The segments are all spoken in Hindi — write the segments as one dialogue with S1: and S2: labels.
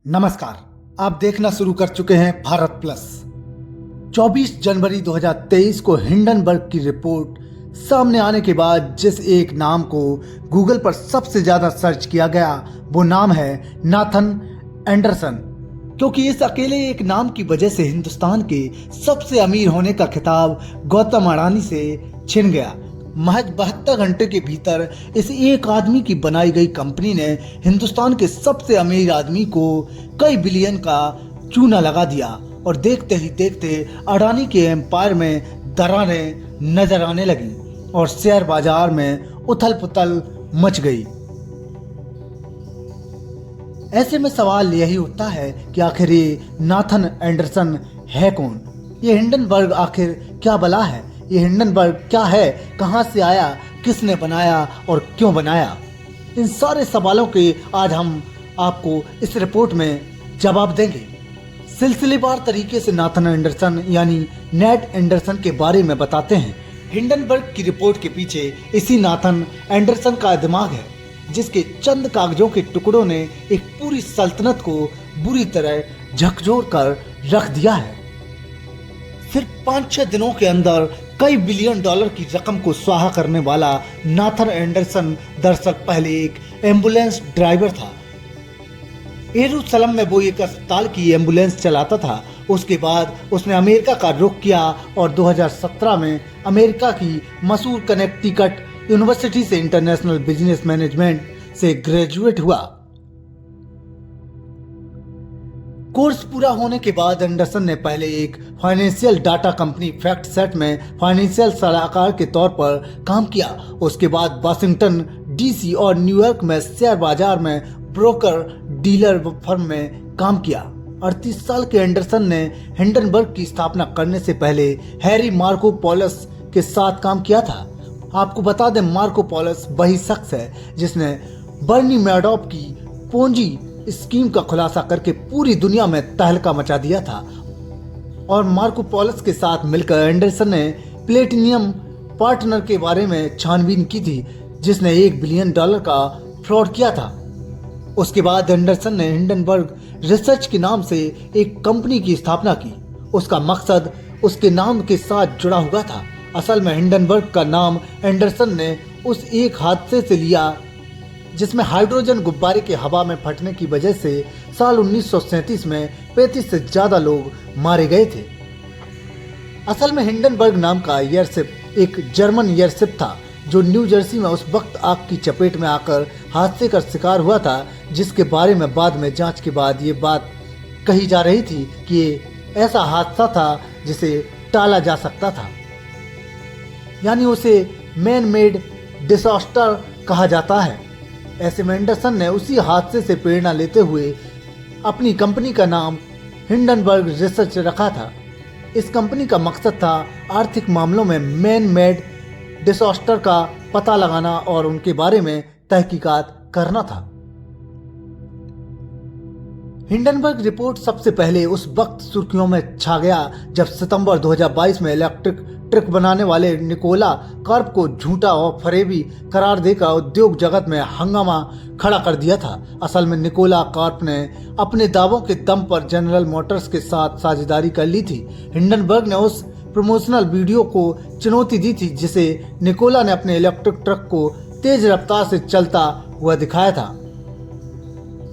S1: नमस्कार। आप देखना शुरू कर चुके हैं भारत प्लस। 24 जनवरी 2023 को हिंडनबर्ग की रिपोर्ट सामने आने के बाद जिस एक नाम को गूगल पर सबसे ज्यादा सर्च किया गया वो नाम है नाथन एंडरसन, क्योंकि इस अकेले एक नाम की वजह से हिंदुस्तान के सबसे अमीर होने का खिताब गौतम अडानी से छिन गया। महज 72 घंटे के भीतर इस एक आदमी की बनाई गई कंपनी ने हिंदुस्तान के सबसे अमीर आदमी को कई बिलियन का चूना लगा दिया और देखते ही देखते अडानी के एम्पायर में दरारें नजर आने लगी और शेयर बाजार में उथल पुथल मच गई। ऐसे में सवाल यही उठता है कि आखिर ये नाथन एंडरसन है कौन? ये हिंडनबर्ग आखिर क्या बला है? ये हिंडनबर्ग क्या है, कहां से आया, किसने बनाया और क्यों बनाया? इन सारे सवालों के आज हम आपको इस रिपोर्ट में जवाब देंगे। सिलसिलेवार तरीके से नाथन एंडरसन यानी नेट एंडरसन के बारे में बताते हैं। हिंडनबर्ग की रिपोर्ट के पीछे इसी नाथन एंडरसन का दिमाग है, जिसके चंद कागजों के टुकड़ों ने एक पूरी सल्तनत को बुरी तरह झकझोर कर रख दिया है। सिर्फ 5-6 दिनों के अंदर कई बिलियन डॉलर की रकम को स्वाहा करने वाला नाथन एंडरसन दरअसल पहले एक एम्बुलेंस ड्राइवर था। यरूशलेम में वो एक अस्पताल की एम्बुलेंस चलाता था। उसके बाद उसने अमेरिका का रुख किया और 2017 में अमेरिका की मशहूर कनेक्टिकट यूनिवर्सिटी से इंटरनेशनल बिजनेस मैनेजमेंट से ग्रेजुएट हुआ। कोर्स पूरा होने के बाद एंडरसन ने पहले एक financial data company fact set में फाइनेंशियल सलाहकार के तौर पर काम किया। उसके बाद वाशिंगटन डीसी और न्यूयॉर्क में शेयर बाजार में ब्रोकर डीलर फर्म में काम किया। 38 साल के एंडरसन ने हिंडनबर्ग की स्थापना करने से पहले हैरी मार्को पोलस के साथ काम किया था। आपको बता दें, मार्को पोलस वही शख्स है जिसने बर्नी मैडॉफ की पूंजी स्कीम का खुलासा करके पूरी दुनिया में तहलका मचा दिया था। और मार्को पोलस के साथ मिलकर एंडरसन ने प्लेटिनियम पार्टनर के बारे में छानबीन की थी, जिसने $1 बिलियन का फ्रॉड किया था। उसके बाद एंडरसन ने हिंडनबर्ग रिसर्च के नाम से एक कंपनी की स्थापना की। उसका मकसद उसके नाम के साथ जुड़ा हुआ था। असल में हिंडनबर्ग का नाम एंडरसन ने उस एक हादसे से लिया जिसमें हाइड्रोजन गुब्बारे के हवा में फटने की वजह से साल 1937 में 35 से ज्यादा लोग मारे गए थे। असल में हिंडनबर्ग नाम का एयरशिप एक जर्मन एयरशिप था जो न्यू जर्सी में उस वक्त आग की चपेट में आकर हादसे का शिकार हुआ था, जिसके बारे में बाद में जांच के बाद ये बात कही जा रही थी कि ये ऐसा हादसा था जिसे टाला जा सकता था, यानी उसे मैन मेड डिजास्टर कहा जाता है। ऐसे में एंडरसन ने उसी हादसे से प्रेरणा लेते हुए अपनी कंपनी का नाम हिंडनबर्ग रिसर्च रखा था। इस कंपनी का मकसद था आर्थिक मामलों में मैन मेड डिजास्टर का पता लगाना और उनके बारे में तहकीकात करना था। हिंडनबर्ग रिपोर्ट सबसे पहले उस वक्त सुर्खियों में छा गया जब सितंबर 2022 में इलेक्ट्रिक ट्रक बनाने वाले निकोला कार्प को झूठा और फरेबी करार देकर उद्योग जगत में हंगामा खड़ा कर दिया था। असल में निकोला कार्प ने अपने दावों के दम पर जनरल मोटर्स के साथ साझेदारी कर ली थी। हिंडनबर्ग ने उस प्रमोशनल वीडियो को चुनौती दी थी जिसे निकोला ने अपने इलेक्ट्रिक ट्रक को तेज रफ्तार से चलता हुआ दिखाया था।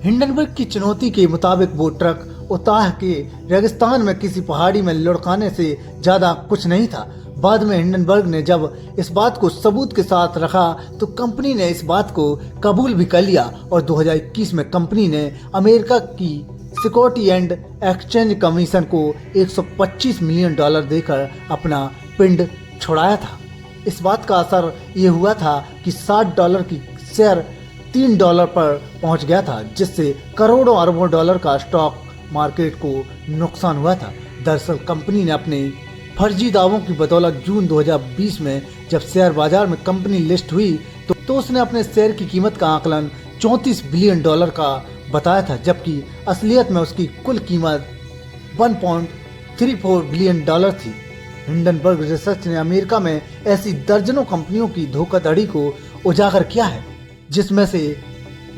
S1: हिंडनबर्ग की चुनौती के मुताबिक वो ट्रक उताह के रेगिस्तान में किसी पहाड़ी में लुढ़काने से ज्यादा कुछ नहीं था। बाद में हिंडनबर्ग ने जब इस बात को सबूत के साथ रखा तो कंपनी ने इस बात को कबूल भी कर लिया और 2021 में कंपनी ने अमेरिका की सिक्योरिटी एंड एक्सचेंज कमीशन को $125 मिलियन देकर अपना पिंड छुड़ाया था। इस बात का असर ये हुआ था कि $60 की शेयर $3 पर पहुंच गया था, जिससे करोड़ों अरबों डॉलर का स्टॉक मार्केट को नुकसान हुआ था। दरअसल कंपनी ने अपने फर्जी दावों की बदौलत जून 2020 में जब शेयर बाजार में कंपनी लिस्ट हुई तो उसने अपने शेयर की कीमत का आकलन $34 बिलियन का बताया था, जबकि असलियत में उसकी कुल कीमत $1.34 बिलियन थी। हिंडनबर्ग रिसर्च ने अमेरिका में ऐसी दर्जनों कंपनियों की धोखाधड़ी को उजागर किया है, जिसमें से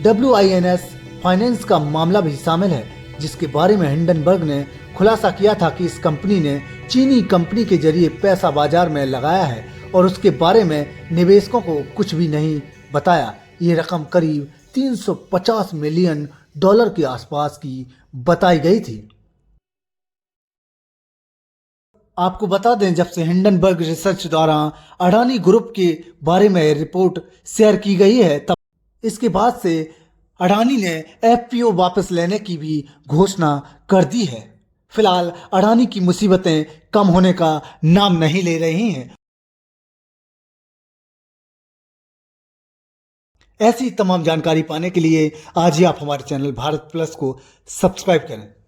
S1: WINS फाइनेंस का मामला भी शामिल है। जिसके बारे में हिंडनबर्ग ने खुलासा किया था कि इस कंपनी ने चीनी कंपनी के जरिए पैसा बाजार में लगाया है और उसके बारे में निवेशकों को कुछ भी नहीं बताया। ये रकम करीब 350 मिलियन डॉलर के आसपास की बताई गई थी। आपको बता दें, जब से हिंडनबर्ग रिसर्च द्वारा अडानी ग्रुप के बारे में रिपोर्ट शेयर की गई है, तब इसके बाद से अडानी ने एफपीओ वापस लेने की भी घोषणा कर दी है। फिलहाल अडानी की मुसीबतें कम होने का नाम नहीं ले रही हैं। ऐसी तमाम जानकारी पाने के लिए आज ही आप हमारे चैनल भारत प्लस को सब्सक्राइब करें।